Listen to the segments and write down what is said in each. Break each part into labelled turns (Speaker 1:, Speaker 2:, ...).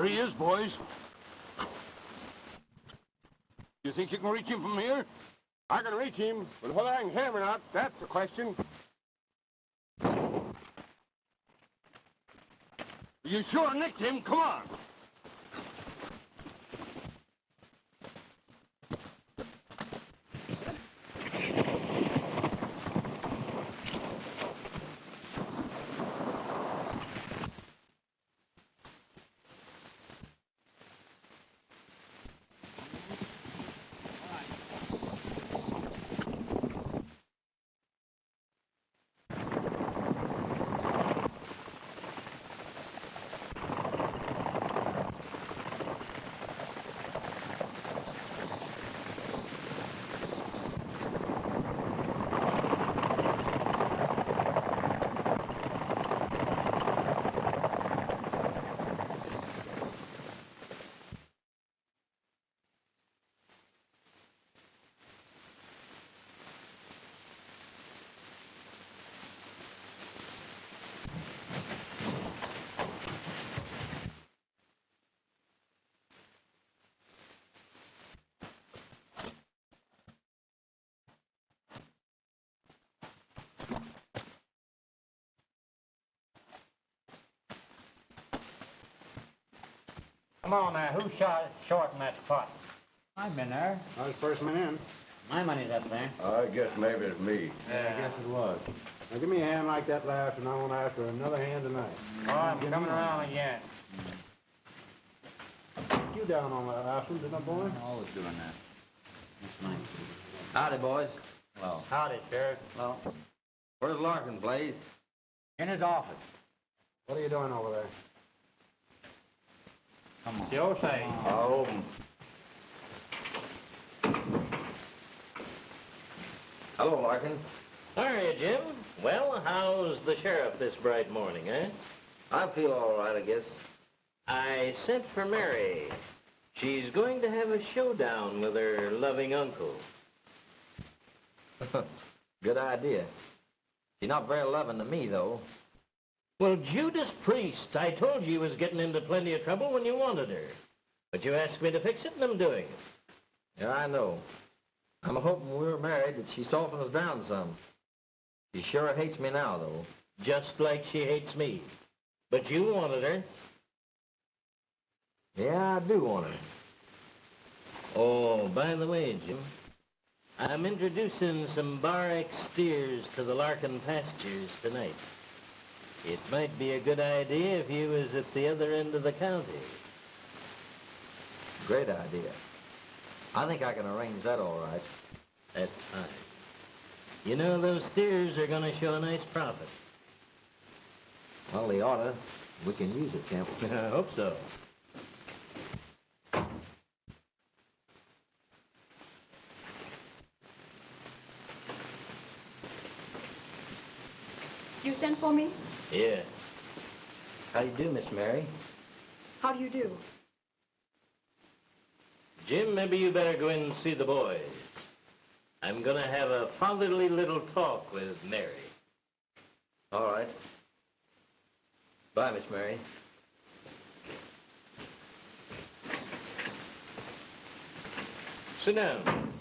Speaker 1: There he is, boys. You think you can reach him from here?
Speaker 2: I can reach him, but whether I can hit him or not, that's the question.
Speaker 1: You sure nicked him. Come on.
Speaker 3: Come on now, who's short in that spot? I'm in there.
Speaker 2: I was first man in.
Speaker 3: My money's up there.
Speaker 1: I guess maybe it's me.
Speaker 2: Yeah, I guess it was. Now give me a hand like that last, and I won't ask for another hand tonight.
Speaker 3: Oh, I'm coming around again.
Speaker 2: You down on that last one, didn't I, boy?
Speaker 3: I'm always doing that. That's nice.
Speaker 4: Howdy, boys.
Speaker 3: Well, howdy, Sheriff.
Speaker 4: Well, where's Larkin, Blaze?
Speaker 3: In his office.
Speaker 2: What are you doing over there?
Speaker 3: Come on. Joe say.
Speaker 1: Oh.
Speaker 4: Hello, Larkin.
Speaker 5: How are you, Jim? Well, how's the sheriff this bright morning, eh?
Speaker 4: I feel all right, I guess.
Speaker 5: I sent for Mary. She's going to have a showdown with her loving uncle.
Speaker 4: Good idea. She's not very loving to me, though.
Speaker 5: Well, Judas Priest, I told you he was getting into plenty of trouble when you wanted her. But you asked me to fix it, and I'm doing it.
Speaker 4: Yeah, I know. I'm hoping when we were married that she softened us down some. She sure hates me now, though.
Speaker 5: Just like she hates me. But you wanted her.
Speaker 4: Yeah, I do want her.
Speaker 5: Oh, by the way, Jim, I'm introducing some Bar-X steers to the Larkin pastures tonight. It might be a good idea if you was at the other end of the county.
Speaker 4: Great idea. I think I can arrange that all right.
Speaker 5: That's fine. You know, those steers are going to show a nice profit.
Speaker 4: Well, they oughta. We can use it, can't we?
Speaker 5: I hope so.
Speaker 6: You sent for me?
Speaker 5: Yeah.
Speaker 4: How do you do, Miss Mary?
Speaker 6: How do you do?
Speaker 5: Jim, maybe you better go in and see the boys. I'm going to have a fatherly little talk with Mary.
Speaker 4: All right. Bye, Miss Mary.
Speaker 5: Sit down.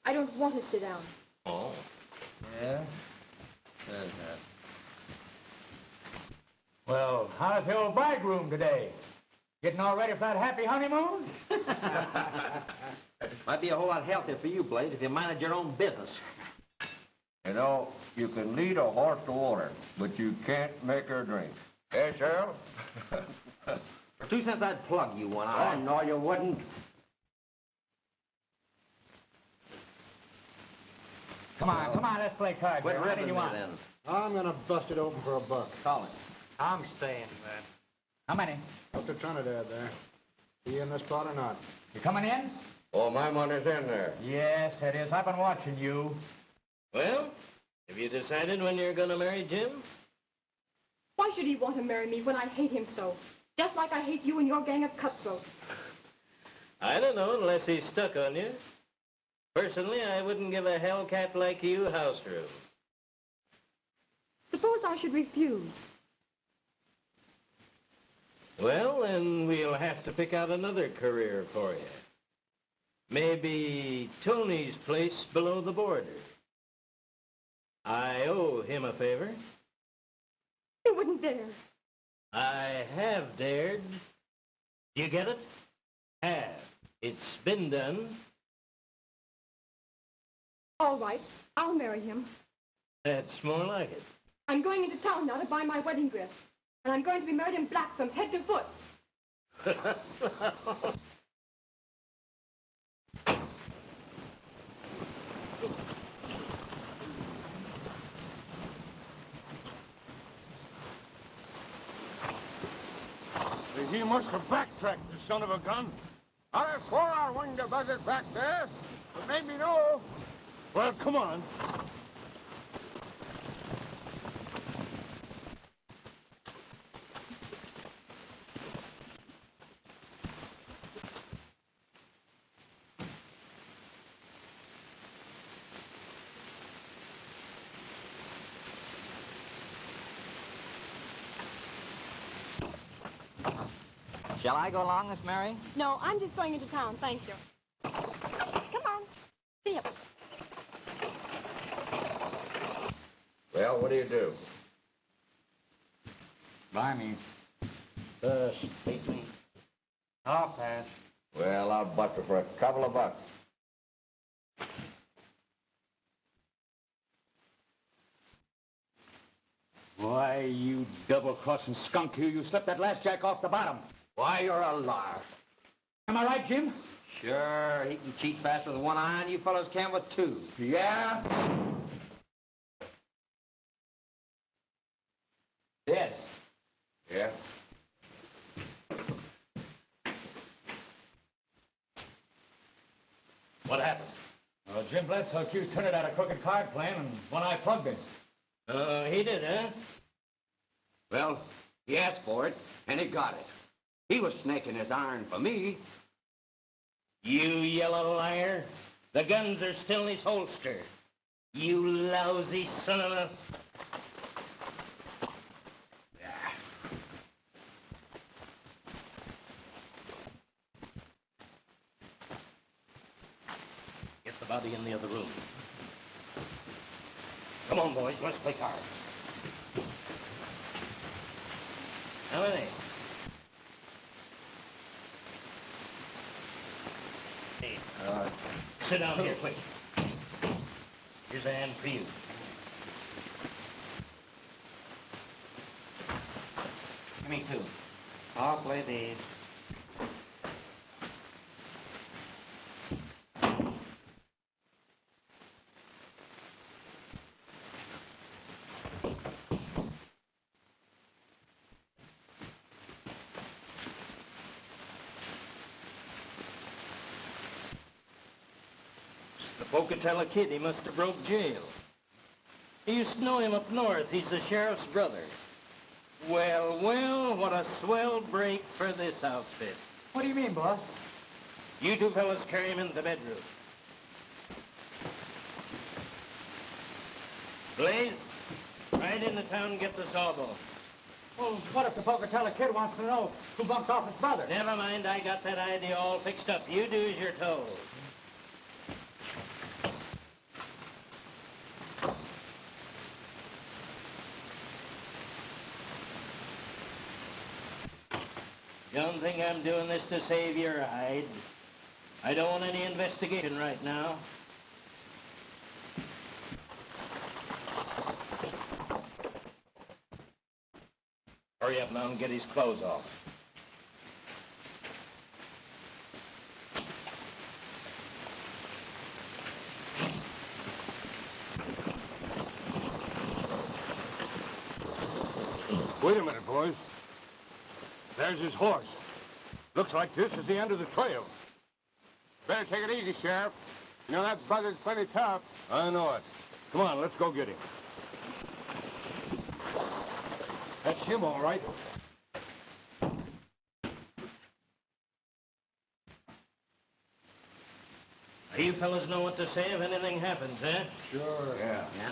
Speaker 6: I don't want to sit down.
Speaker 5: Oh.
Speaker 3: Yeah? Well, how's the old bridegroom today? Getting all ready for that happy honeymoon?
Speaker 4: Might be a whole lot healthier for you, Blaze, if you minded your own business.
Speaker 1: You know, you can lead a horse to water, but you can't make her drink. Eh, Sheriff?
Speaker 4: For 2 cents, I'd plug you one.
Speaker 3: Oh, no, you wouldn't. Come on, let's play cards.
Speaker 4: Quit
Speaker 3: How many
Speaker 4: ripping
Speaker 3: do
Speaker 4: me,
Speaker 3: you want?
Speaker 4: then.
Speaker 2: I'm gonna bust it open for $1.
Speaker 4: Call it.
Speaker 3: I'm staying, man. How many?
Speaker 2: Up to Trinidad there. Are you in this spot or not?
Speaker 3: You coming in?
Speaker 1: Oh, my money's in there.
Speaker 3: Yes, it is. I've been watching you.
Speaker 5: Well, have you decided when you're going to marry Jim?
Speaker 6: Why should he want to marry me when I hate him so? Just like I hate you and your gang of cutthroats.
Speaker 5: I don't know unless he's stuck on you. Personally, I wouldn't give a hellcat like you house room.
Speaker 6: Suppose I should refuse.
Speaker 5: Well, then we'll have to pick out another career for you. Maybe Tony's place below the border. I owe him a favor.
Speaker 6: You wouldn't dare.
Speaker 5: I have dared. Do you get it? Have. It's been done.
Speaker 6: All right, I'll marry him.
Speaker 5: That's more like it.
Speaker 6: I'm going into town now to buy my wedding dress. And I'm going to be married in black from head to foot.
Speaker 1: He must have backtracked, the son of a gun. I swore I winged the buzzard back there. It made me know. Well, come on.
Speaker 4: Shall I go along, Miss Mary?
Speaker 6: No, I'm just going into town, thank you. Come on. See ya.
Speaker 1: Well, what do you do?
Speaker 3: Buy me.
Speaker 5: Beat me.
Speaker 3: I'll pass.
Speaker 1: Well, I'll butter for a couple of bucks.
Speaker 3: Why, you double-crossing skunk, you slipped that last jack off the bottom.
Speaker 2: Why, you're a liar.
Speaker 3: Am I right, Jim?
Speaker 4: Sure, he can cheat faster with one eye, and you fellows can with two.
Speaker 3: Yeah?
Speaker 4: Yes.
Speaker 1: Yeah?
Speaker 5: What happened?
Speaker 3: Jim Bledsoe accused Trinidad of crooked card playing, and one eye plugged him.
Speaker 5: He did, huh?
Speaker 2: Well, he asked for it, and he got it. He was snaking his iron for me.
Speaker 5: You yellow liar. The guns are still in his holster. You lousy son of a... Get the body in the other room. Come on, boys. Let's play cards. How many? Hey, sit down here, quick. Here's a hand for you. Give me two. I'll play these. Pocatello kid, he must have broke jail. He used to know him up north. He's the sheriff's brother. Well, well, what a swell break for this outfit.
Speaker 3: What do you mean, boss?
Speaker 5: You two fellas carry him into the bedroom. Blaze, ride into town and get the sawbone.
Speaker 3: Well, what if the Pocatello kid wants to know who bumped off his brother?
Speaker 5: Never mind, I got that idea all fixed up. You do as you're told. You don't think I'm doing this to save your hide? I don't want any investigation right now. Hurry up now and get his clothes off.
Speaker 1: Wait a minute, boys. There's his horse. Looks like this is the end of the trail. Better take it easy, Sheriff. You know that buzzard's plenty tough. I know it. Come on, let's go get him.
Speaker 3: That's him, all right.
Speaker 5: You fellas know what to say if anything happens, eh?
Speaker 3: Sure.
Speaker 1: Yeah.
Speaker 4: Yeah.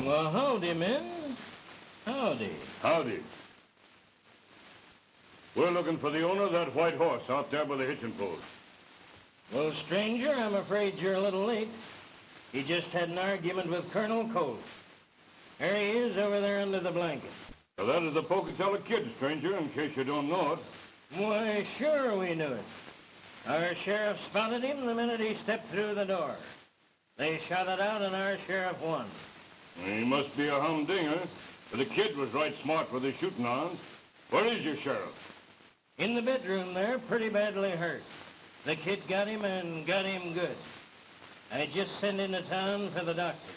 Speaker 5: Well, howdy, men. Howdy.
Speaker 1: Howdy. We're looking for the owner of that white horse out there by the hitching post.
Speaker 5: Well, stranger, I'm afraid you're a little late. He just had an argument with Colonel Colt. There he is over there under the blanket.
Speaker 1: Now, that is the Pocatello kid, stranger, in case you don't know it.
Speaker 5: Why, sure we knew it. Our sheriff spotted him the minute he stepped through the door. They shot it out and our sheriff won.
Speaker 1: He must be a humdinger. But the kid was right smart with his shooting arms. Where is your sheriff?
Speaker 5: In the bedroom there, pretty badly hurt. The kid got him and got him good. I just sent into town for the doctor.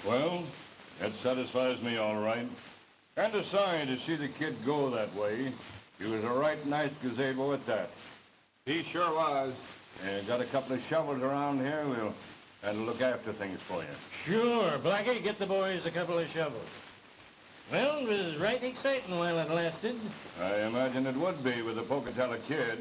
Speaker 1: Well, that satisfies me all right. Kind of sorry to see the kid go that way. He was a right nice gazebo at that. He sure was. Got a couple of shovels around here. We'll have to look after things for you.
Speaker 5: Sure, Blackie, get the boys a couple of shovels. Well, it was right exciting while it lasted.
Speaker 1: I imagine it would be with the Pocatello kid.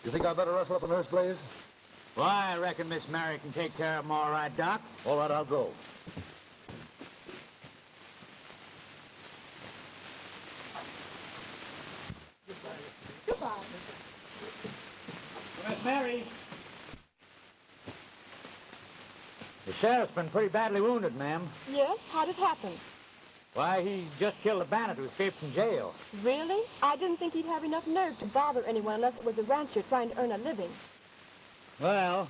Speaker 7: You think I'd better rustle up a nurse, Blaze?
Speaker 3: Why, I reckon Miss Mary can take care of him all right, Doc.
Speaker 7: All right, I'll go.
Speaker 6: Goodbye.
Speaker 3: Miss Mary. The sheriff's been pretty badly wounded, ma'am.
Speaker 6: Yes? How'd it happen?
Speaker 3: Why, he just killed a bandit who escaped from jail.
Speaker 6: Really? I didn't think he'd have enough nerve to bother anyone unless it was a rancher trying to earn a living.
Speaker 3: Well,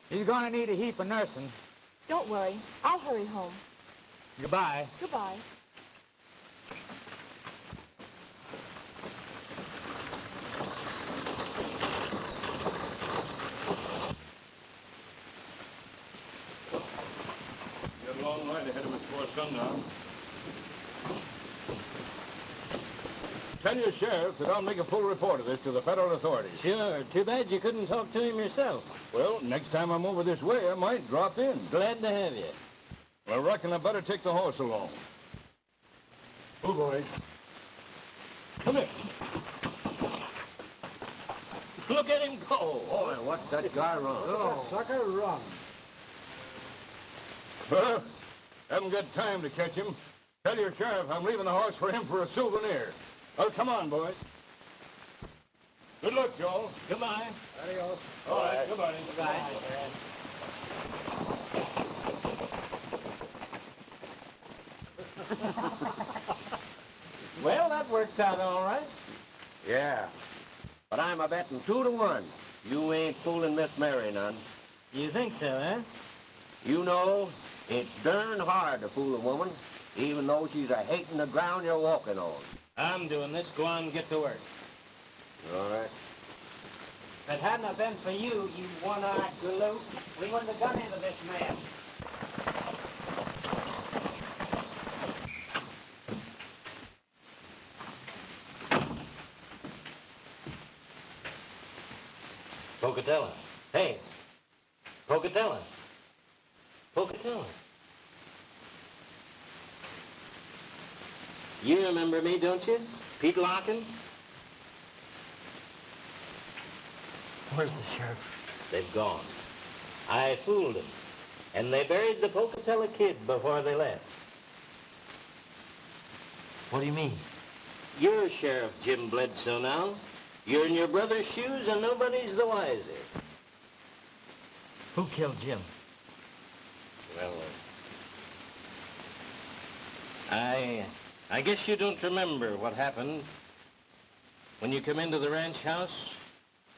Speaker 3: he's gonna need a heap of nursing.
Speaker 6: Don't worry. I'll hurry home.
Speaker 3: Goodbye.
Speaker 6: Goodbye.
Speaker 1: Got a long ride ahead of us before sundown. Tell your sheriff that I'll make a full report of this to the federal authorities.
Speaker 5: Sure, too bad you couldn't talk to him yourself.
Speaker 1: Well, next time I'm over this way, I might drop in.
Speaker 5: Glad to have you.
Speaker 1: Well, I reckon I better take the horse along. Oh, boy. Come here.
Speaker 5: Look at him go.
Speaker 2: Boy, what's that guy run?
Speaker 3: Sucker, run.
Speaker 1: Well, haven't got time to catch him. Tell your sheriff I'm leaving the horse for him for a souvenir. Well, come on, boys. Good luck, Joel.
Speaker 5: Goodbye.
Speaker 3: Adios.
Speaker 1: All right, goodbye.
Speaker 3: Goodbye.
Speaker 5: Well, that works out all right.
Speaker 2: Yeah. But I'm a betting 2-1. You ain't fooling Miss Mary none.
Speaker 5: You think so, eh?
Speaker 2: You know, it's darn hard to fool a woman, even though she's a hating the ground you're walking on.
Speaker 5: I'm doing this. Go on and get to work.
Speaker 2: All right.
Speaker 3: If it hadn't have been for you, you one-eyed galoot, we wouldn't have got into this mess.
Speaker 5: Pocatello. Hey. Pocatello. Pocatello. You remember me, don't you? Pete Larkin?
Speaker 3: Where's the sheriff?
Speaker 5: They've gone. I fooled them. And they buried the Pocatello kid before they left.
Speaker 3: What do you mean?
Speaker 5: You're Sheriff Jim Bledsoe now. You're in your brother's shoes and nobody's the wiser.
Speaker 3: Who killed Jim?
Speaker 5: Well, I guess you don't remember what happened when you come into the ranch house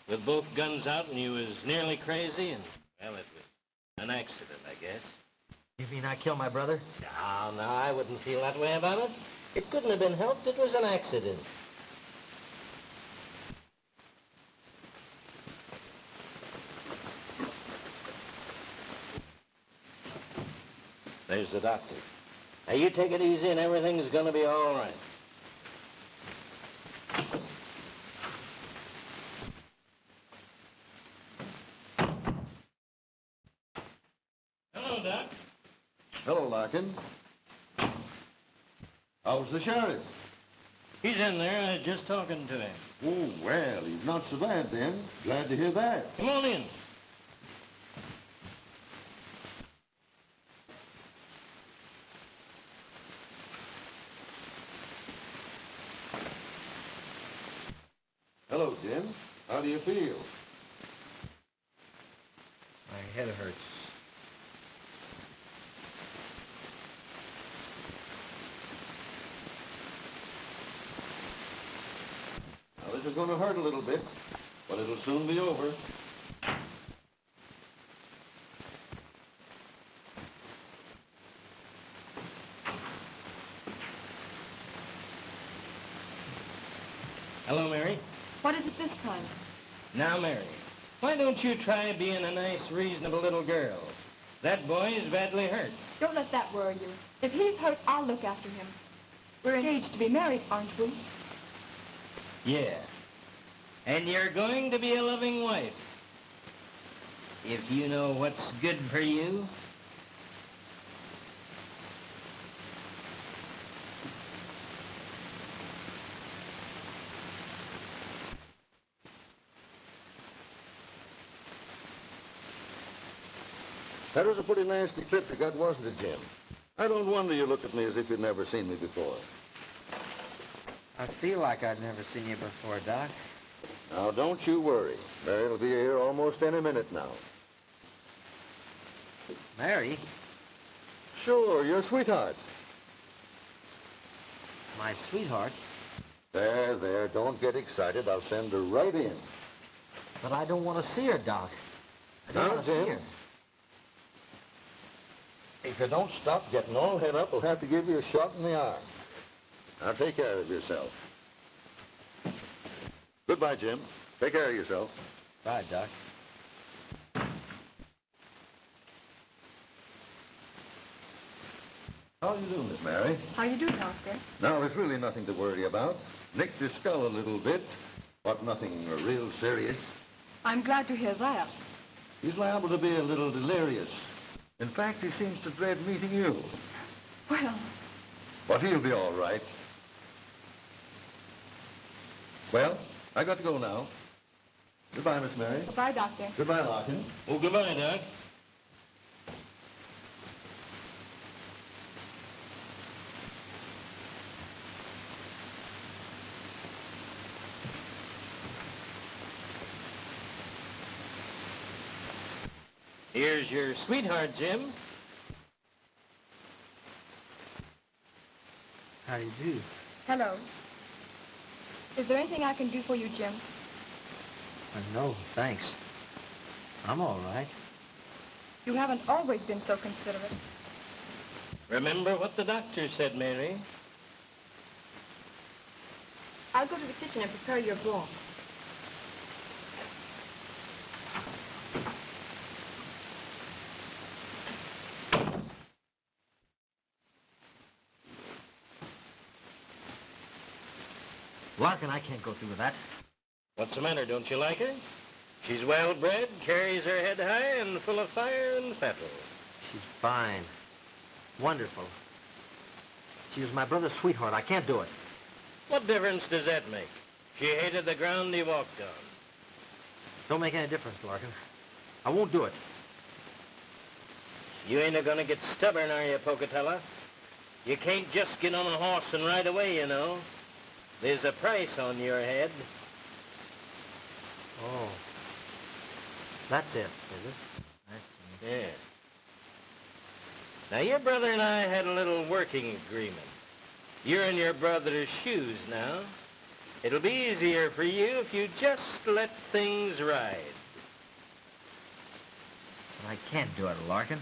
Speaker 5: with both guns out and you was nearly crazy and, well, it was an accident, I guess.
Speaker 4: You mean I killed my brother?
Speaker 5: No, I wouldn't feel that way about it. It couldn't have been helped. It was an accident. There's the doctor. Now, you take it easy and everything's gonna be all right. Hello, Doc.
Speaker 7: Hello, Larkin. How's the sheriff?
Speaker 5: He's in there. I was just talking to him.
Speaker 7: Oh, well, he's not so bad then. Glad to hear that.
Speaker 5: Come on in.
Speaker 7: Hello, Jim. How do you feel?
Speaker 4: My head hurts.
Speaker 7: Now, this is going to hurt a little bit, but it'll soon be over.
Speaker 5: Hello, Mary.
Speaker 6: What is it this time?
Speaker 5: Now, Mary, why don't you try being a nice, reasonable little girl? That boy is badly hurt.
Speaker 6: Don't let that worry you. If he's hurt, I'll look after him. We're engaged to be married, aren't we?
Speaker 5: Yeah. And you're going to be a loving wife. If you know what's good for you.
Speaker 7: That was a pretty nasty clip you got, wasn't it, Jim? I don't wonder you look at me as if you'd never seen me before.
Speaker 4: I feel like I'd never seen you before, Doc.
Speaker 7: Now, don't you worry. Mary'll be here almost any minute now.
Speaker 4: Mary?
Speaker 7: Sure, your sweetheart.
Speaker 4: My sweetheart?
Speaker 7: There, don't get excited. I'll send her right in.
Speaker 4: But I don't want to see her, Doc. I don't
Speaker 7: Now,
Speaker 4: want to
Speaker 7: Jim.
Speaker 4: see her.
Speaker 7: If you don't stop getting all head up, we'll have to give you a shot in the arm. Now, take care of yourself. Goodbye, Jim. Take care of yourself.
Speaker 4: Bye, Doc.
Speaker 7: How do you do, Miss Mary?
Speaker 6: How you do, Doctor?
Speaker 7: Now, there's really nothing to worry about. Nicked his skull a little bit, but nothing real serious.
Speaker 6: I'm glad to hear that.
Speaker 7: He's liable to be a little delirious. In fact, he seems to dread meeting you.
Speaker 6: Well,
Speaker 7: But he'll be all right. Well, I got to go now. Goodbye, Miss Mary.
Speaker 6: goodbye, Doctor.
Speaker 7: Goodbye, Larkin.
Speaker 5: Oh, goodbye, Doc. Here's your sweetheart, Jim.
Speaker 4: How do you do?
Speaker 6: Hello. Is there anything I can do for you, Jim?
Speaker 4: No, thanks. I'm all right.
Speaker 6: You haven't always been so considerate.
Speaker 5: Remember what the doctor said, Mary.
Speaker 6: I'll go to the kitchen and prepare your broth.
Speaker 4: Larkin, I can't go through with that.
Speaker 5: What's the matter? Don't you like her? She's well-bred, carries her head high, and full of fire and fettle.
Speaker 4: She's fine. Wonderful. She was my brother's sweetheart. I can't do it.
Speaker 5: What difference does that make? She hated the ground he walked on.
Speaker 4: Don't make any difference, Larkin. I won't do it.
Speaker 5: You ain't gonna get stubborn, are you, Pocatello? You can't just get on a horse and ride away, you know. There's a price on your head.
Speaker 4: Oh. That's it, is it? I see.
Speaker 5: Yeah. Now, your brother and I had a little working agreement. You're in your brother's shoes now. It'll be easier for you if you just let things ride.
Speaker 4: I can't do it, Larkin.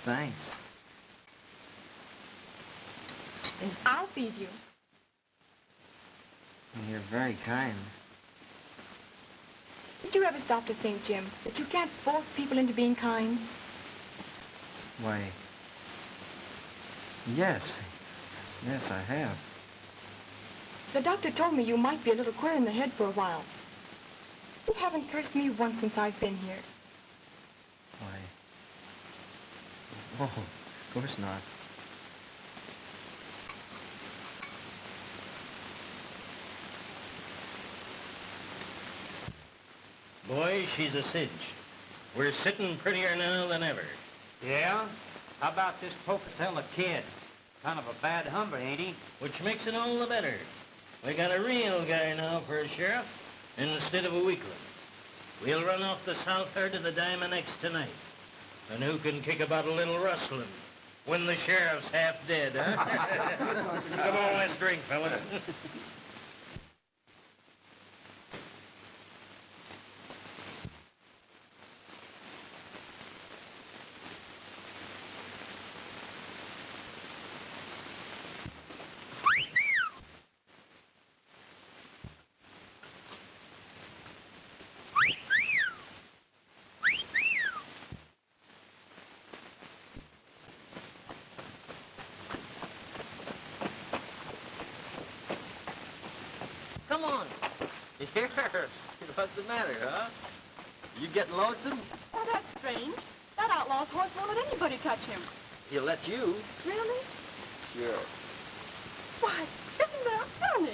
Speaker 4: Thanks.
Speaker 6: And I'll feed you.
Speaker 4: You're very kind.
Speaker 6: Did you ever stop to think, Jim, that you can't force people into being kind?
Speaker 4: Why, yes. Yes, I have.
Speaker 6: The doctor told me you might be a little queer in the head for a while. You haven't cursed me once since I've been here.
Speaker 4: Why? Oh, of course not.
Speaker 5: Boy, she's a cinch. We're sitting prettier now than ever.
Speaker 3: Yeah? How about this Pocatello kid? Kind of a bad humber, ain't he?
Speaker 5: Which makes it all the better. We got a real guy now for a sheriff instead of a weakling. We'll run off the south herd to the Diamond X tonight. And who can kick about a little rustling when the sheriff's half dead, huh? Come on, let's drink, fellas.
Speaker 4: Come on. Here. What's the matter, huh? You getting lonesome?
Speaker 6: Oh, that's strange. That outlaw's horse won't let anybody touch him.
Speaker 4: He'll let you.
Speaker 6: Really?
Speaker 4: Sure.
Speaker 6: Why, isn't that funny?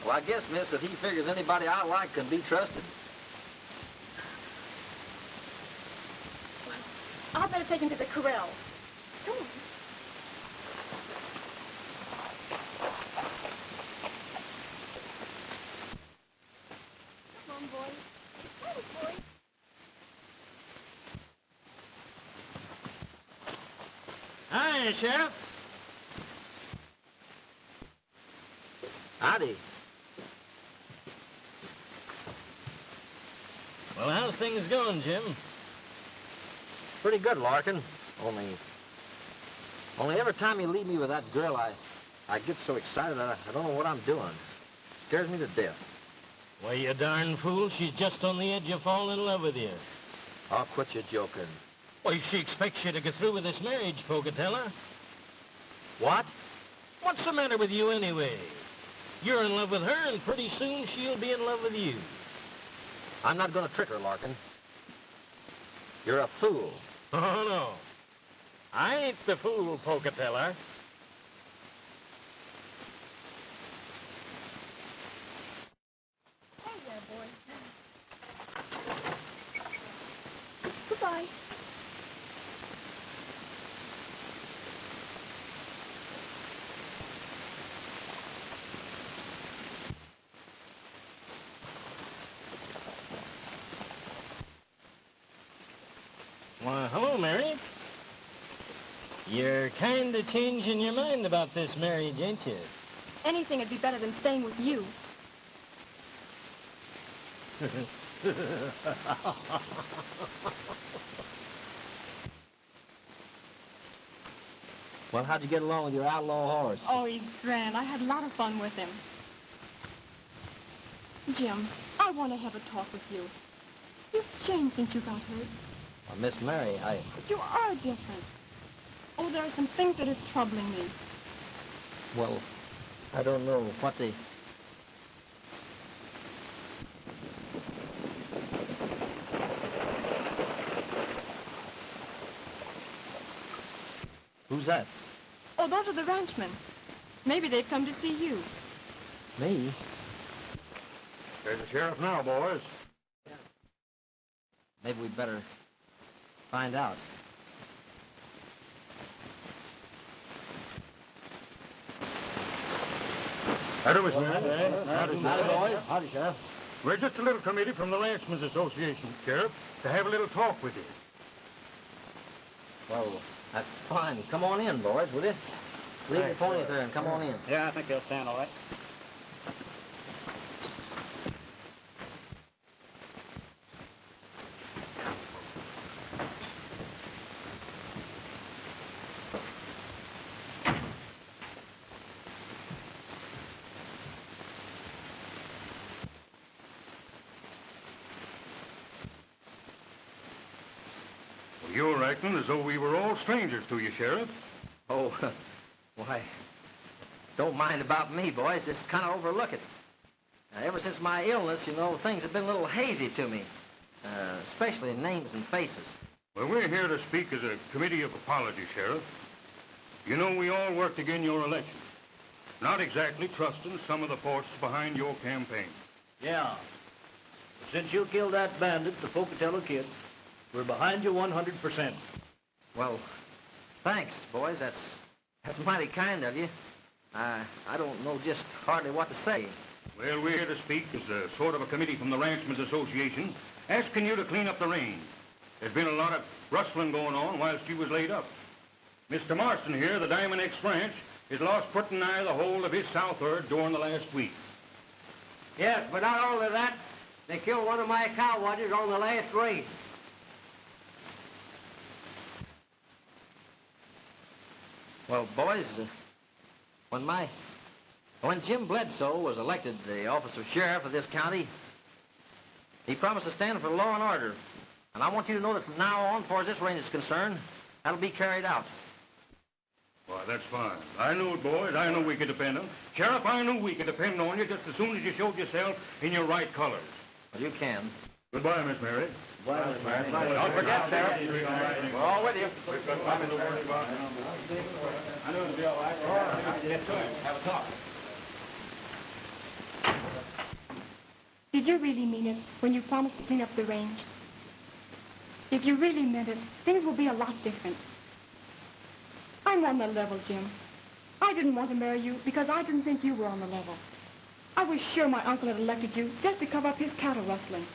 Speaker 4: Well, I guess, miss, if he figures anybody I like can be trusted.
Speaker 6: Well, I'll better take him to the corral. Come on. Come on, boy. Come on, boy.
Speaker 5: Hi, Sheriff.
Speaker 4: Howdy.
Speaker 5: Well, how's things going, Jim?
Speaker 4: Pretty good, Larkin. Only every time you leave me with that girl, I get so excited I don't know what I'm doing. Scares me to death.
Speaker 5: Why, you darn fool, she's just on the edge of falling in love with you.
Speaker 4: I'll quit your joking.
Speaker 5: Why, she expects you to get through with this marriage, Pocatello.
Speaker 4: What?
Speaker 5: What's the matter with you anyway? You're in love with her, and pretty soon she'll be in love with you.
Speaker 4: I'm not going to trick her, Larkin. You're a fool.
Speaker 5: Oh, no. I ain't the fool, Pocatello.
Speaker 6: Hey there, boy. Goodbye.
Speaker 5: Why, hello, Mary. You're kind of changing your mind about this marriage, ain't you?
Speaker 6: Anything would be better than staying with you.
Speaker 4: Well, how'd you get along with your outlaw horse?
Speaker 6: Oh, he's grand. I had a lot of fun with him. Jim, I want to have a talk with you. You've changed since you got hurt.
Speaker 4: Well, Miss Mary,
Speaker 6: But you are different. Oh, there are some things that are troubling me.
Speaker 4: Well, I don't know what they... Who's that?
Speaker 6: Oh, those are the ranchmen. Maybe they've come to see you.
Speaker 4: Me?
Speaker 1: There's the sheriff now, boys.
Speaker 4: Maybe we'd better find out.
Speaker 1: Howdy, Miss Maynard.
Speaker 3: Howdy, boys. Howdy, Sheriff.
Speaker 1: We're just a little committee from the Ranchmen's Association, Sheriff, to have a little talk with you.
Speaker 4: Well, that's fine. Come on in, boys, will you? Leave your ponies there and come on in.
Speaker 3: Yeah, I think they'll stand all right.
Speaker 1: You're acting as though we were all strangers to you, Sheriff.
Speaker 4: Oh, why, don't mind about me, boys. Just kind of overlook it. Ever since my illness, you know, things have been a little hazy to me, especially names and faces.
Speaker 1: Well, we're here to speak as a committee of apology, Sheriff. You know, we all worked again your election. Not exactly trusting some of the forces behind your campaign.
Speaker 5: Yeah. Since you killed that bandit, the Pocatello kid, we're behind you 100%.
Speaker 4: Well, thanks, boys. That's mighty kind of you. I don't know just hardly what to say.
Speaker 1: Well, we're here to speak as a sort of a committee from the Ranchmen's Association, asking you to clean up the range. There's been a lot of rustling going on whilst you was laid up. Mr. Marston here, the Diamond X Ranch, has lost pretty nigh the whole of his south herd during the last week.
Speaker 2: Yes, but not only that, they killed one of my cow watchers on the last raid.
Speaker 4: Well, boys, when Jim Bledsoe was elected the office of sheriff of this county, he promised to stand for law and order. And I want you to know that from now on, as far as this range is concerned, that'll be carried out.
Speaker 1: Why, that's fine. I knew it, boys. I knew we could depend on. Sheriff, I knew we could depend on you just as soon as you showed yourself in your right colors.
Speaker 4: Well, you can.
Speaker 1: Goodbye, Miss Mary.
Speaker 4: Goodbye, Miss Mary.
Speaker 2: Don't forget, Sheriff. We're all with you.
Speaker 3: I knew it'd be all right. Let's get to him. Have a talk.
Speaker 6: Did you really mean it when you promised to clean up the range? If you really meant it, things will be a lot different. I'm on the level, Jim. I didn't want to marry you because I didn't think you were on the level. I was sure my uncle had elected you just to cover up his cattle rustling.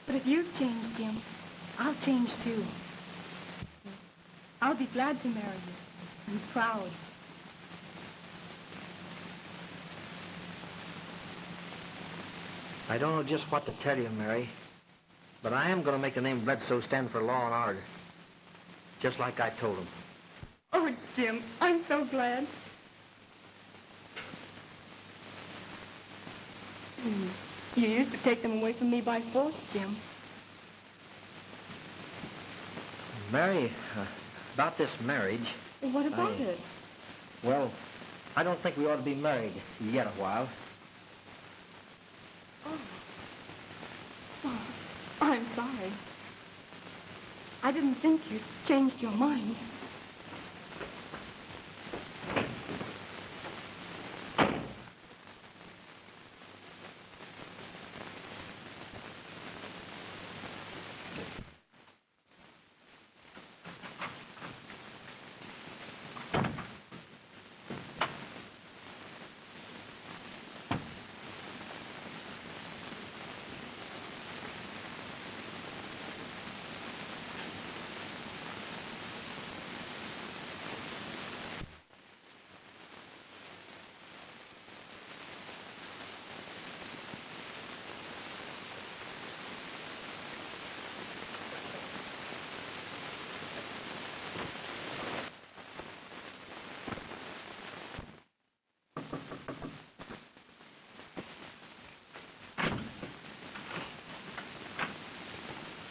Speaker 6: But if you've changed, Jim, I'll change too. I'll be glad to marry you. I'm proud.
Speaker 4: I don't know just what to tell you, Mary, but I am going to make the name Bledsoe stand for law and order, just like I told him.
Speaker 6: Oh, Jim, I'm so glad. You used to take them away from me by force, Jim.
Speaker 4: Mary, about this marriage...
Speaker 6: What about it?
Speaker 4: Well, I don't think we ought to be married yet a while.
Speaker 6: Oh, I'm sorry. I didn't think you'd changed your mind.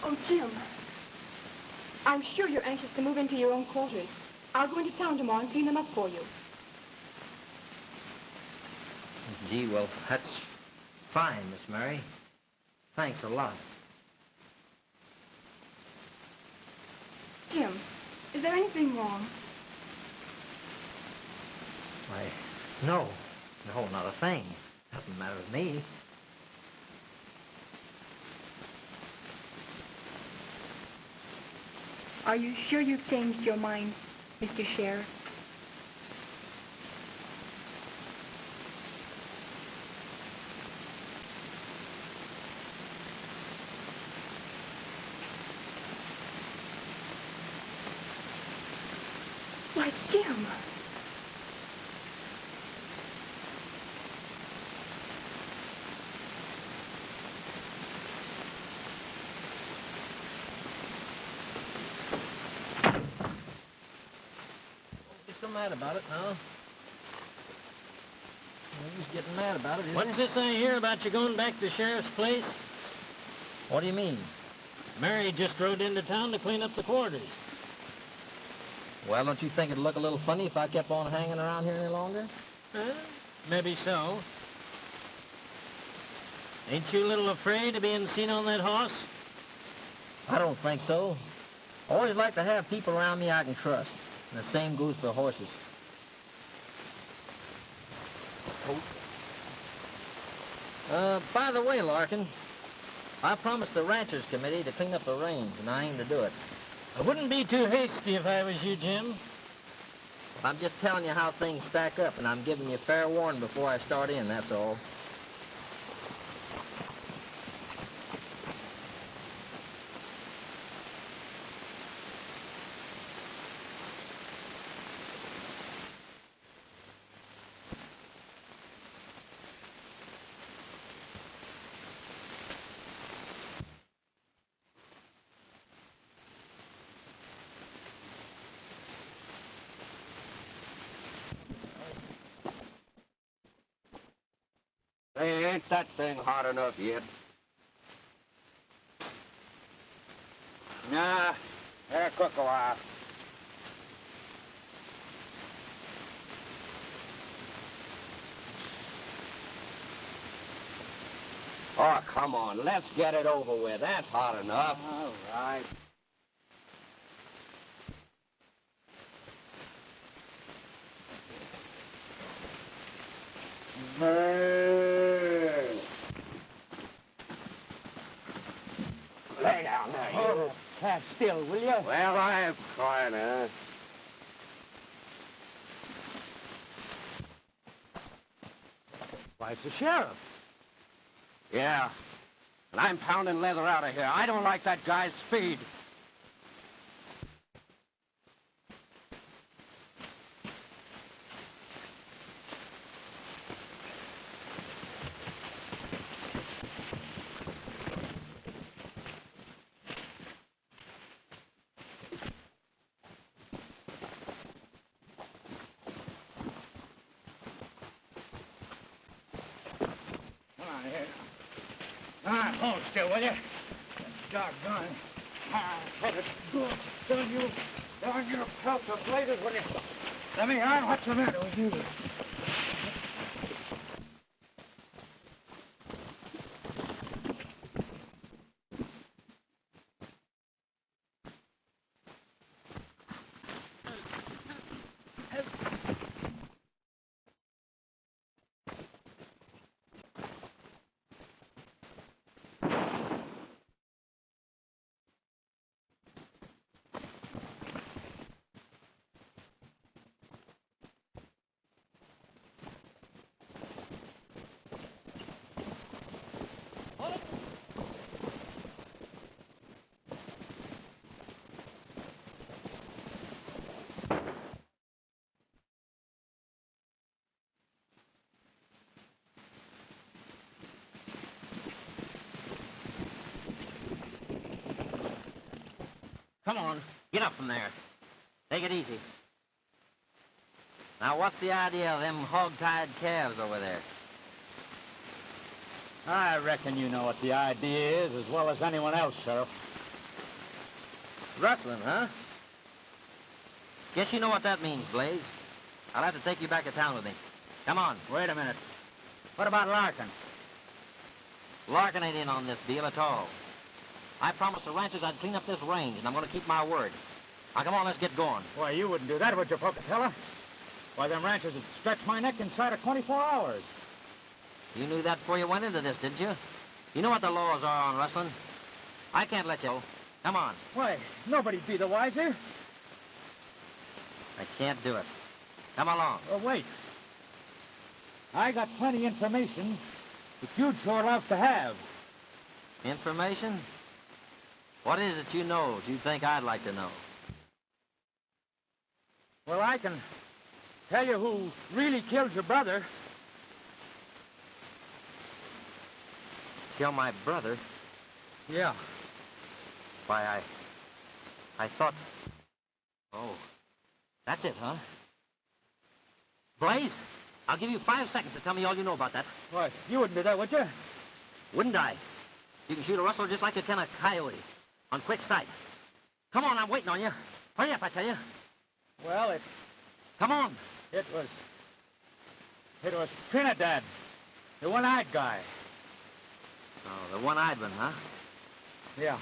Speaker 6: Oh, Jim, I'm sure you're anxious to move into your own quarters. I'll go into town tomorrow and clean them up for you.
Speaker 4: Gee, well, that's fine, Miss Mary. Thanks a lot.
Speaker 6: Jim, is there anything wrong?
Speaker 4: Why, no, not a thing. Doesn't matter to me.
Speaker 6: Are you sure you've changed your mind, Mr. Sheriff? Why, Jim.
Speaker 4: Get so mad about it, huh? He's getting mad about it, isn't
Speaker 5: What's this I hear about you going back to the sheriff's place?
Speaker 4: What do you mean?
Speaker 5: Mary just rode into town to clean up the quarters.
Speaker 4: Well, don't you think it'd look a little funny if I kept on hanging around here any longer?
Speaker 5: Maybe so. Ain't you a little afraid of being seen on that horse?
Speaker 4: I don't think so. I always like to have people around me I can trust. And the same goes for horses. By the way, Larkin, I promised the Ranchers Committee to clean up the range, and I aim to do it.
Speaker 5: I wouldn't be too hasty if I was you, Jim.
Speaker 4: I'm just telling you how things stack up, and I'm giving you fair warning before I start in, that's all.
Speaker 2: Hey, ain't that thing hot enough yet? Nah, let it cook a while. Oh, come on, let's get it over with. That's hot enough. All right. Lay down there, you.
Speaker 3: Oh, cat still, will you?
Speaker 2: Well, I'm trying,
Speaker 3: Why, it's the sheriff.
Speaker 2: Yeah, and I'm pounding leather out of here. I don't like that guy's speed.
Speaker 3: Hold still, will you? Doggone. Let it go. Darn you pelt of blazes, will you? Let me on. What's the matter with you?
Speaker 4: Come on, get up from there. Take it easy. Now, what's the idea of them hog-tied calves over there?
Speaker 3: I reckon you know what the idea is as well as anyone else, Sheriff.
Speaker 4: Rustling, huh? Guess you know what that means, Blaze. I'll have to take you back to town with me. Come on.
Speaker 3: Wait a minute. What about Larkin?
Speaker 4: Larkin ain't in on this deal at all. I promised the ranchers I'd clean up this range, and I'm going to keep my word. Now, come on, let's get going.
Speaker 3: Why, you wouldn't do that, would you, Pocatello? Why, them ranchers would stretch my neck inside of 24 hours.
Speaker 4: You knew that before you went into this, didn't you? You know what the laws are on rustling. I can't let you go. Come on.
Speaker 3: Why, nobody'd be the wiser.
Speaker 4: I can't do it. Come along.
Speaker 3: Oh, wait. I got plenty information that you'd sure love to have.
Speaker 4: Information? What is it you know that you think I'd like to know?
Speaker 3: Well, I can tell you who really killed your brother.
Speaker 4: Kill my brother?
Speaker 3: Yeah.
Speaker 4: Why, I thought... Oh, that's it, huh? Blaze, I'll give you 5 seconds to tell me all you know about that.
Speaker 3: What? You wouldn't do that, would you?
Speaker 4: Wouldn't I? You can shoot a rustler just like you can a coyote. On quick sight. Come on, I'm waiting on you. Hurry up, I tell you.
Speaker 3: Well,
Speaker 4: Come on.
Speaker 3: It was Trinidad, the one-eyed guy.
Speaker 4: Oh, the one-eyed one, huh?
Speaker 3: Yeah.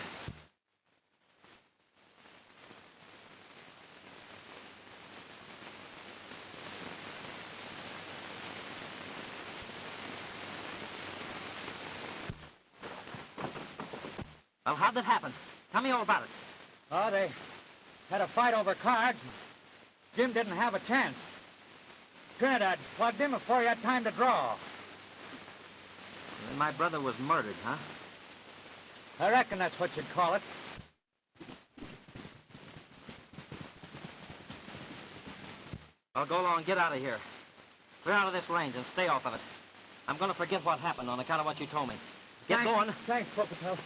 Speaker 4: Well, how'd that happen? Tell me all about it.
Speaker 3: Oh, they had a fight over cards. Jim didn't have a chance. Trinidad plugged him before he had time to draw.
Speaker 4: And my brother was murdered, huh?
Speaker 3: I reckon that's what you'd call it.
Speaker 4: Well, go along, get out of here. Clear out of this range and stay off of it. I'm going to forget what happened on account of what you told me. Get going.
Speaker 3: Thanks, Pocatello.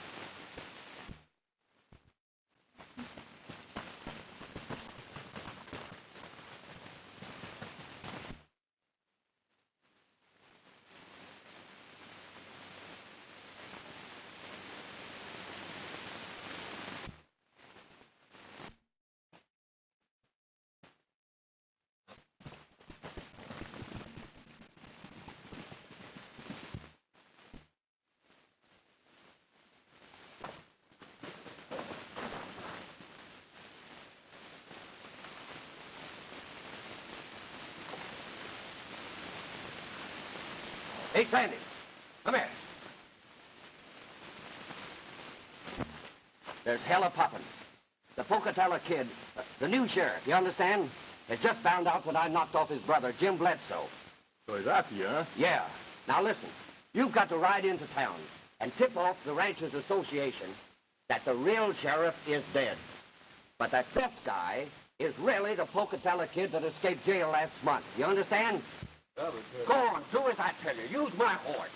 Speaker 2: Hey, Sandy, come here. There's hella poppin'. The Pocatello kid, the new sheriff, you understand, has just found out that I knocked off his brother, Jim Bledsoe.
Speaker 7: So he's after you, huh?
Speaker 2: Yeah. Now listen, you've got to ride into town and tip off the Ranchers Association that the real sheriff is dead. But that fifth guy is really the Pocatello kid that escaped jail last month. You understand? Go on, do as I tell you. Use my horse.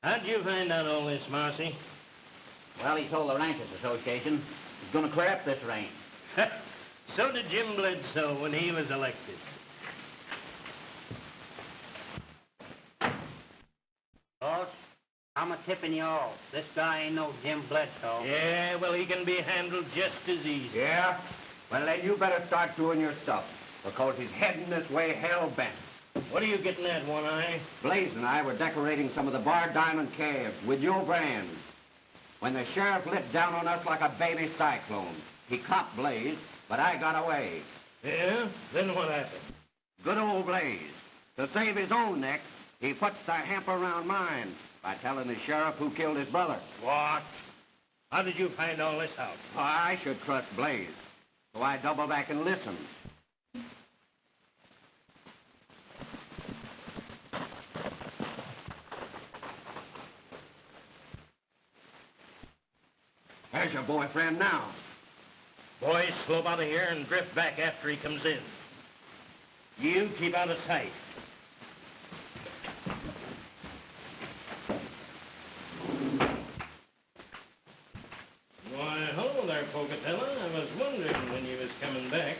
Speaker 5: How'd you find out all this, Marcy?
Speaker 2: Well, he told the Ranchers Association he's going to clear up this range.
Speaker 5: So did Jim Bledsoe when he was elected.
Speaker 8: Boss, I'm a-tipping you all. This guy ain't no Jim Bledsoe.
Speaker 5: Yeah, well, he can be handled just as easy.
Speaker 2: Yeah? Well, then you better start doing your stuff, because he's heading this way hell-bent.
Speaker 5: What are you getting at, One Eye?
Speaker 2: Blaze and I were decorating some of the Bar Diamond calves with your brand when the sheriff lit down on us like a baby cyclone. He caught Blaze, but I got away.
Speaker 5: Yeah? Then what happened?
Speaker 2: Good old Blaze. To save his own neck, he puts the hamper around mine by telling the sheriff who killed his brother.
Speaker 5: What? How did you find all this out?
Speaker 2: Oh, I should trust Blaze. So I double back and listen. There's your boyfriend now.
Speaker 5: Boys, slope out of here and drift back after he comes in. You keep out of sight. Why, hello there, Pocatello. I was wondering when you was coming back.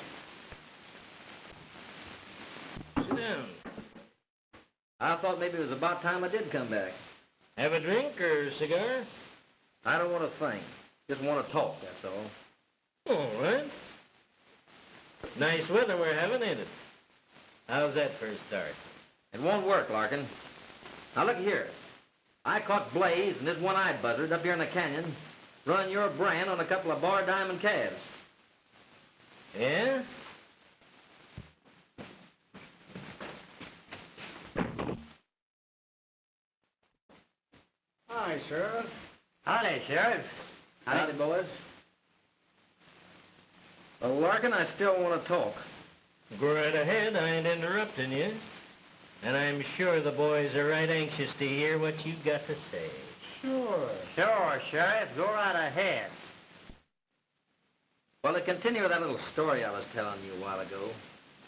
Speaker 5: Sit down.
Speaker 4: I thought maybe it was about time I did come back.
Speaker 5: Have a drink or a cigar?
Speaker 4: I don't want to think. Just want to talk, that's all.
Speaker 5: All right. Nice weather we're having, ain't it? How's that for a start?
Speaker 4: It won't work, Larkin. Now, look here. I caught Blaze and this one-eyed buzzard up here in the canyon running your brand on a couple of Bar Diamond calves.
Speaker 5: Yeah?
Speaker 3: Hi, Sheriff.
Speaker 2: Howdy, Sheriff.
Speaker 4: Howdy, boys. Well, Larkin, I still want to talk.
Speaker 5: Go right ahead. I ain't interrupting you. And I'm sure the boys are right anxious to hear what you've got to say.
Speaker 8: Sure, Sheriff. Go right ahead.
Speaker 4: Well, to continue with that little story I was telling you a while ago,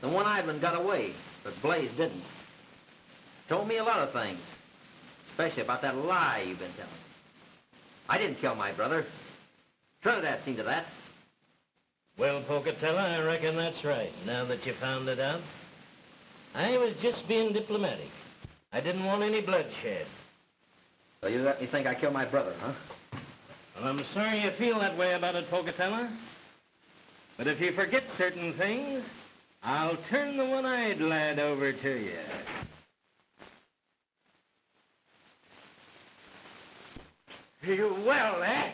Speaker 4: the one-eyed one got away, but Blaze didn't. Told me a lot of things, especially about that lie you've been telling. I didn't kill my brother. Trinidad seen to that.
Speaker 5: Well, Pocatello, I reckon that's right, now that you found it out. I was just being diplomatic. I didn't want any bloodshed.
Speaker 4: So you let me think I killed my brother, huh?
Speaker 5: Well, I'm sorry you feel that way about it, Pocatello. But if you forget certain things, I'll turn the one-eyed lad over to you.
Speaker 3: You will, eh?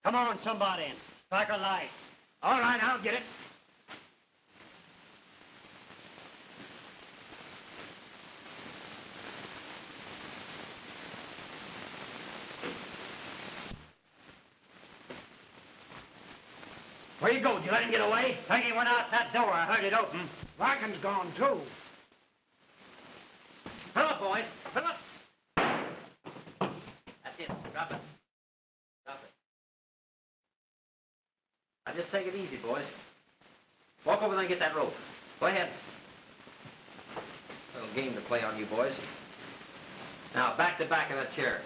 Speaker 8: Come on, somebody. Strike a light.
Speaker 3: All right, I'll get it. Where you go? Did you let him get away?
Speaker 8: Think he went out that door. I heard it open.
Speaker 3: Larkin's gone, too.
Speaker 4: Fill up, boys. Fill up. That's it. Drop it. Drop it. Now, just take it easy, boys. Walk over there and get that rope. Go ahead. Little game to play on you boys. Now, back to back in that chair.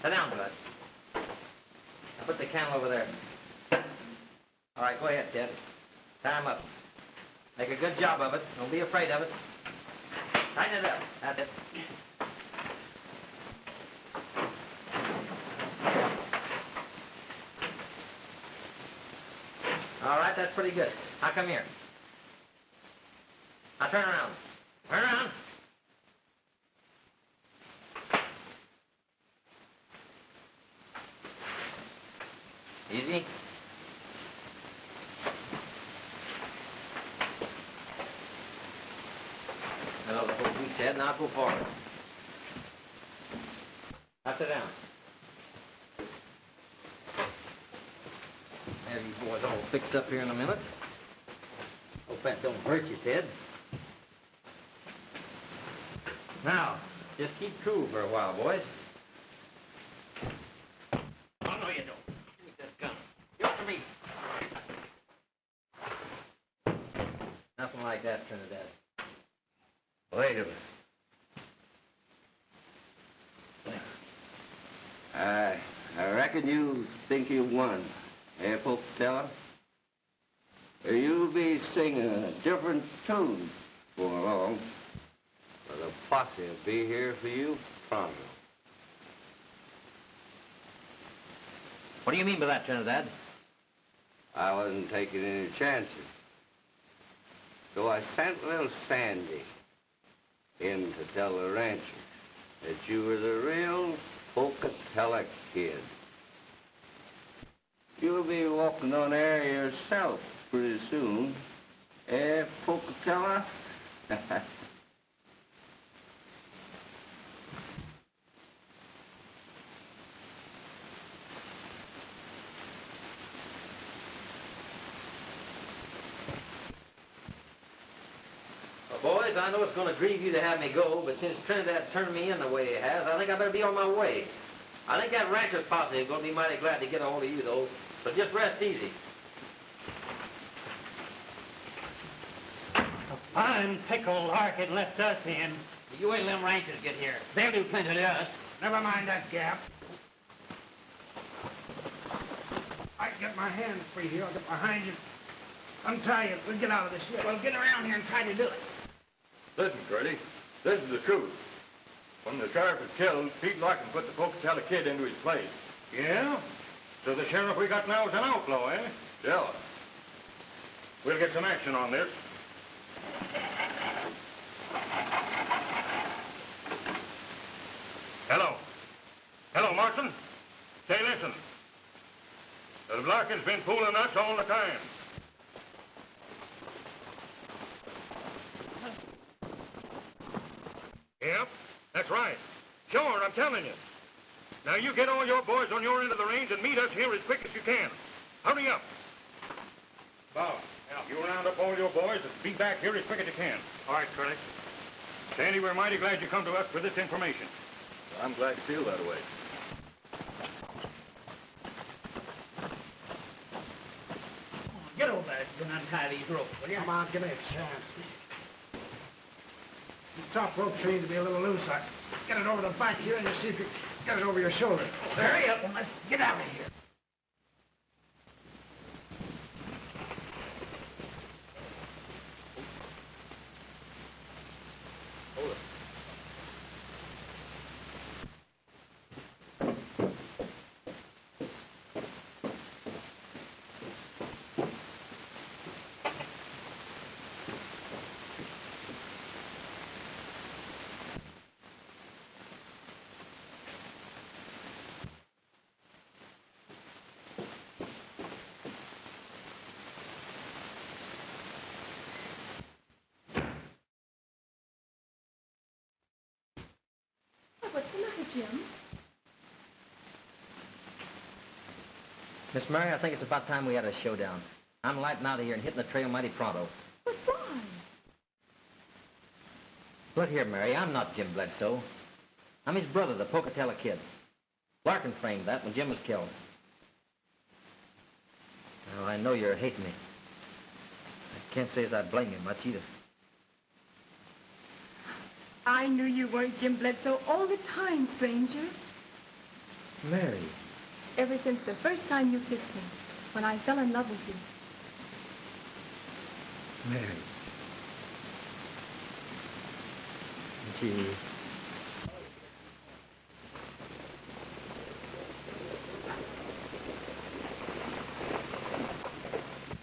Speaker 4: Sit down, Bud. Now, put the candle over there. All right, go ahead, Ted. Tie him up. Make a good job of it. Don't be afraid of it. Tighten it up. That's it. All right, that's pretty good. Now come here. Now turn around. Turn around. Easy. Now, hold you, Ted. Now go forward. Now sit down. Have you boys all fixed up here in a minute. Hope that don't hurt you, Ted. Now, just keep cool for a while, boys.
Speaker 3: Oh, no, you don't.
Speaker 4: Give me that gun. Give it to me. Nothing like that, Trinidad.
Speaker 2: Wait a minute. I reckon you think you won, eh, Pocatello? You'll be singing a different tune before long. But the posse will be here for you pronto.
Speaker 4: What do you mean by that, Trinidad?
Speaker 2: I wasn't taking any chances. So I sent little Sandy in to tell the rancher that you were the real Pocatello kid. You'll be walking on air yourself pretty soon, eh, Pocatello?
Speaker 4: Boys, I know it's going to grieve you to have me go, but since Trinidad turned me in the way he has, I think I better be on my way. I think that rancher's posse is going to be mighty glad to get a hold of you, though, so just rest easy.
Speaker 8: A fine pickle Larkin left us in. You wait till them ranchers get here. They'll do plenty to us.
Speaker 3: Never mind that gap. I can get my hands free here. I'll get behind you. Untie you. We'll get out of this here. Well, get around here and try to do it.
Speaker 1: Listen, Curly, this is the truth. When the sheriff was killed, Pete Larkin put the Pocatello kid into his place.
Speaker 3: Yeah? So the sheriff we got now is an outlaw, eh?
Speaker 1: Yeah.
Speaker 3: We'll get some action on this. Hello. Hello, Martin. Say, listen. The Larkin's been fooling us all the time. Yep, that's right. Sure, I'm telling you. Now, you get all your boys on your end of the range and meet us here as quick as you can. Hurry up. Bob, you round up all your boys and be back here as quick as you can. All right, Curly. Sandy, we're mighty glad you come to us for this information.
Speaker 1: I'm glad you feel that way.
Speaker 8: Get over there and untie these ropes, will you?
Speaker 3: Come on, give me a chance. These top ropes seem to be a little loose. I get it over the back here and you see if you get it over your shoulder.
Speaker 8: Hurry up and let's get out of here.
Speaker 6: What's the matter, Jim?
Speaker 4: Miss Mary, I think it's about time we had a showdown. I'm lighting out of here and hitting the trail mighty pronto.
Speaker 6: But why?
Speaker 4: Look here, Mary, I'm not Jim Bledsoe. I'm his brother, the Pocatello kid. Larkin framed that when Jim was killed. Now, I know you're hating me. I can't say as I blame you much either.
Speaker 6: I knew you weren't Jim Bledsoe all the time, stranger.
Speaker 4: Mary.
Speaker 6: Ever since the first time you kissed me, when I fell in love with you.
Speaker 4: Mary. Gee.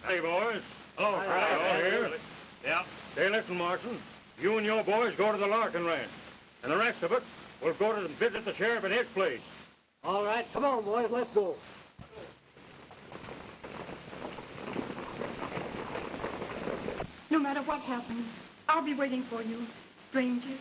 Speaker 3: Hey, boys. Hello, Curly. All here. Yeah. Hey, listen, Marson. You and your boys go to the Larkin ranch. And the rest of it, we'll go to visit the sheriff at his place.
Speaker 8: All right, come on, boys, let's go.
Speaker 6: No matter what happens, I'll be waiting for you, stranger.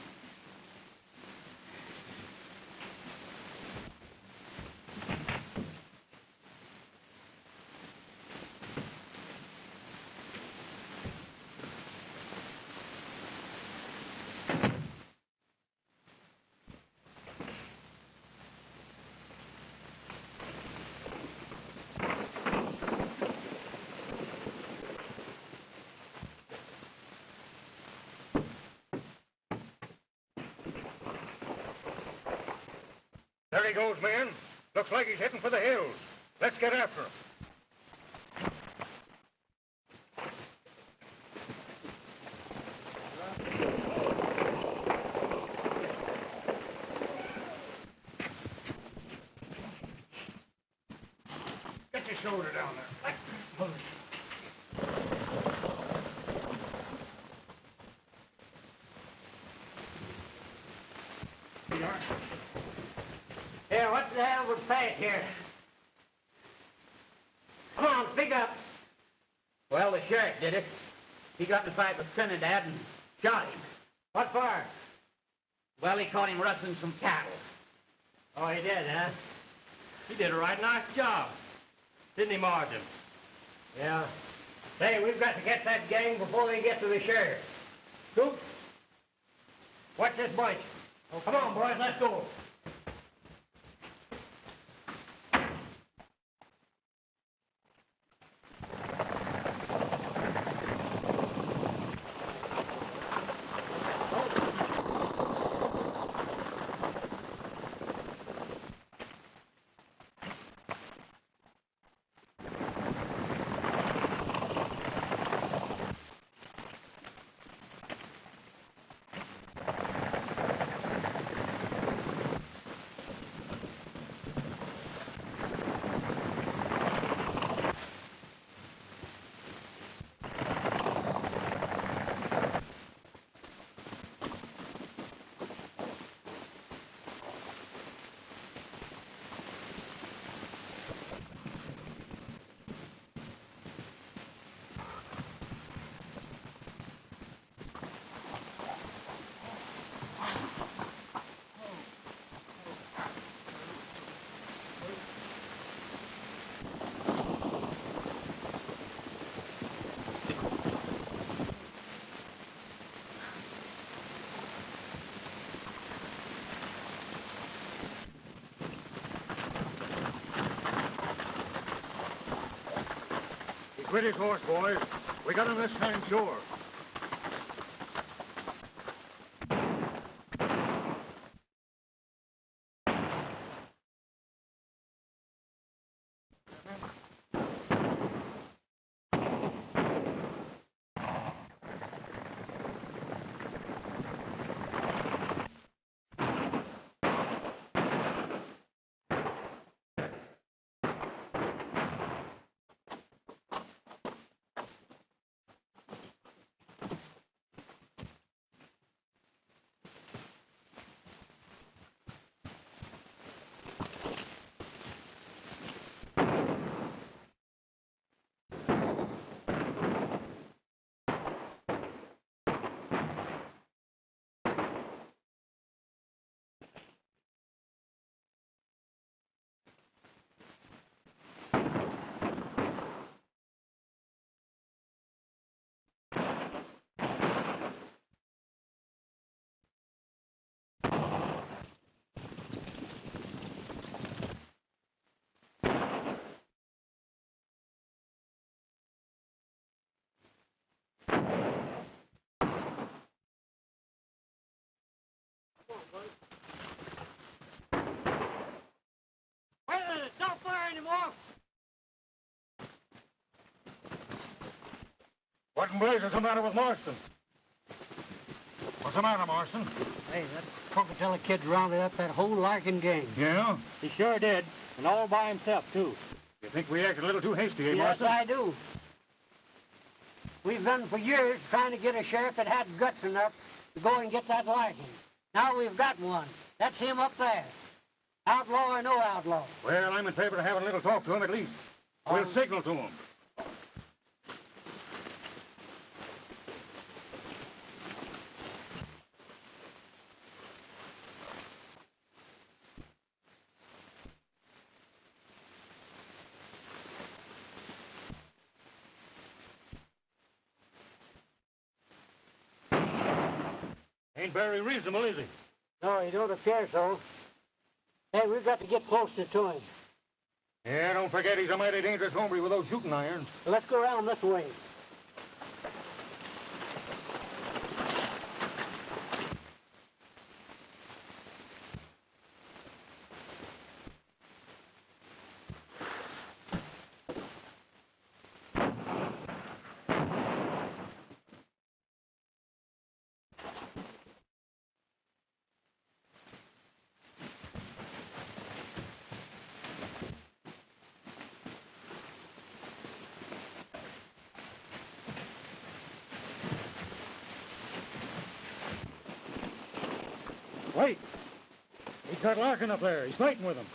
Speaker 3: There he goes, man. Looks like he's heading for the hills. Let's get after him. Get your shoulder down there. Here you are.
Speaker 8: Here, what the hell was fast here? Come on, speak up. Well, the sheriff did it. He got in a fight with Trinidad and shot him. What for? Well, he caught him rustling some cattle. Oh, he did, huh?
Speaker 5: He did a right nice job. Didn't he, Martin?
Speaker 8: Yeah. Say, we've got to get that gang before they get to the sheriff. Scoop, watch this bunch. Okay. Come on, boys, let's go.
Speaker 3: quit his horse, boys. We got him this time, sure.
Speaker 8: Don't fire anymore.
Speaker 3: What in blazes is the matter with Marston? What's the matter, Marston?
Speaker 9: Hey, that Pocatello kid rounded up that whole Larkin gang.
Speaker 3: Yeah?
Speaker 9: He sure did, and all by himself, too.
Speaker 3: You think we acted a little too hasty, eh,
Speaker 9: Yes,
Speaker 3: Marston?
Speaker 9: I do. We've been for years trying to get a sheriff that had guts enough to go and get that Larkin. Now we've got one. That's him up there. Outlaw or no outlaw.
Speaker 3: Well, I'm in favor of having a little talk to him at least. We'll signal to him. Ain't very reasonable, is he?
Speaker 9: No, he don't appear so. Hey, we've got to get closer to him.
Speaker 3: Yeah, don't forget he's a mighty dangerous hombre with those shooting irons.
Speaker 9: So let's go around this way.
Speaker 3: Wait! He's got Larkin up there. He's fighting with him.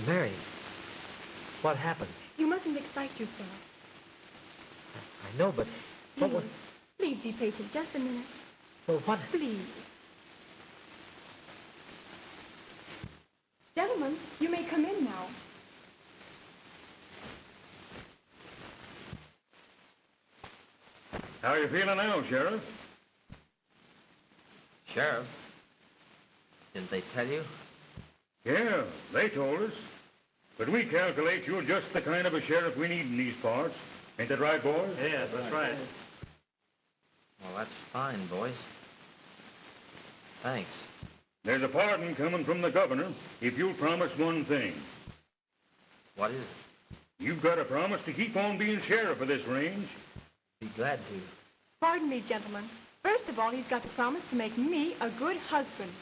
Speaker 4: Mary, what happened?
Speaker 6: You mustn't excite yourself.
Speaker 4: I know, but what was...
Speaker 6: Please be patient just a minute.
Speaker 4: Well, what...
Speaker 6: Please. Gentlemen, you may come in now.
Speaker 3: How are you feeling now, Sheriff?
Speaker 4: Sheriff? Didn't they tell you?
Speaker 3: Yeah, they told us. But we calculate you're just the kind of a sheriff we need in these parts. Ain't that right, boys?
Speaker 10: Yes, that's right.
Speaker 4: Well, that's fine, boys. Thanks.
Speaker 3: There's a pardon coming from the governor if you'll promise one thing.
Speaker 4: What is it?
Speaker 3: You've got to promise to keep on being sheriff of this range.
Speaker 4: Be glad to.
Speaker 6: Pardon me, gentlemen. First of all, he's got to promise to make me a good husband.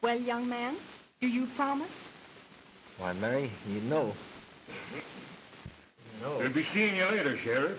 Speaker 6: Well, young man, do you promise?
Speaker 4: Why, Mary, you know.
Speaker 3: We'll be seeing you later, Sheriff.